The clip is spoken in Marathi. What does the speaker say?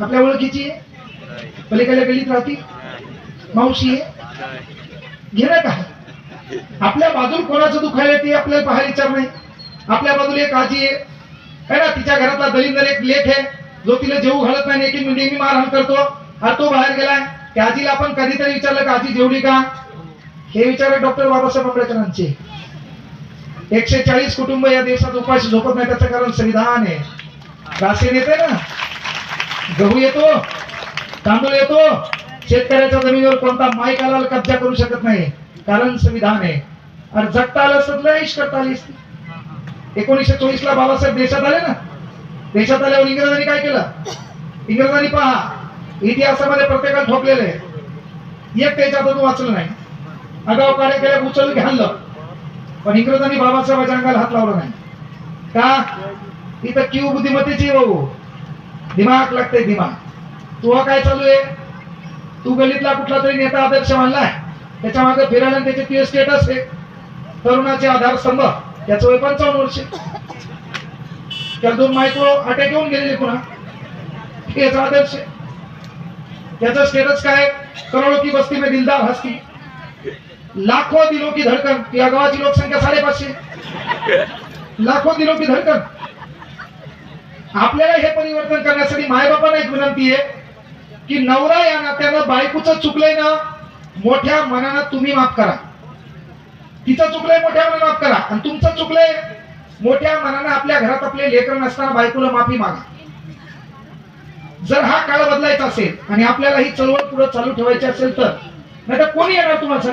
आपल्या ओळखीची आहे, पलीकडल्या गल्लीत राहती, मावशी आहे, घेणं काय? आपल्या बाजूला कोणाचं दुखायला ते आपल्याला पाहायला विचार नाही. आपल्या बाजूला एक आजी आहे ना, तिच्या घरातला दलिंदर एक लेख आहे जो तिला जेवू घालत नाही, की नेहमी मारहाण करतो, हा तो बाहेर गेलाय. त्या आजीला आपण कधीतरी विचारलं का आजी जेवली का? हे विचारलं डॉक्टर बाबासाहेब आंबेडकरांचे. 140 कुटुंब या देशात उपाशी झोपत नाही, त्याचं कारण संविधान आहे. राशन येते ना, गहू येतो, तांदूळ येतो, शेतकऱ्याच्या जमिनीवर कोणता मायकाला कब्जा करू शकत नाही, कारण संविधान आहे. आणि जगता आलं असत तर ऐश करता आली असती. 1924 ला बाबासाहेब देशात आले ना, देशात आल्यावर इंग्रजांनी काय केलं? इंग्रजांनी पहा इतिहासामध्ये प्रत्येकाला ठोकलेलं आहे, एक त्याच्यातून वाचलं नाही. आगाव कार्य केल्या उचलून घाललं, पण इंग्रजांनी बाबासाहेबांच्या अंगाला हात लावला नाही. का? इथं किव बुद्धिमत्तेची भाऊ, दिमाग लागते दिमाग. तू काय चालू आहे? तू गल्लीतला कुठला तरी नेता आदर्श मानलाय, त्याच्या मागे फिरायला त्याचे तुझे स्टेटस आहे तरुणाचे आधारस्तंभ, त्याचं वय 55 वर्ष. त्याला 2 मायक्रो अटॅक येऊन गेलेले पुन्हा, याचा आदर्श. त्याचा स्टेटस काय? करोडो की बस्ती में दिलदार हस्ती, लाखों दिलों की धडकन. या गावाची लोकसंख्या 550, लाखों दिलों की धडकन. आपल्याला हे परिवर्तन करण्यासाठी मायबापांना एक विनंती आहे की नवरा या नात्यानं बायकोचं चुकलंय ना, मोठ्या मनानं तुम्ही माफ करा. तिचं चुकलंय मोठ्या मनानं माफ करा, आणि तुमचं चुकलंय मोठ्या मनानं आपल्या घरात आपले लेकरं नसताना बायकोला माफी मागा. जर हा काळ बदलायचा असेल आणि आपल्याला ही चळवळ पुढे चालू ठेवायची असेल तर, नाही तर कोणी येणार तुम्हाला?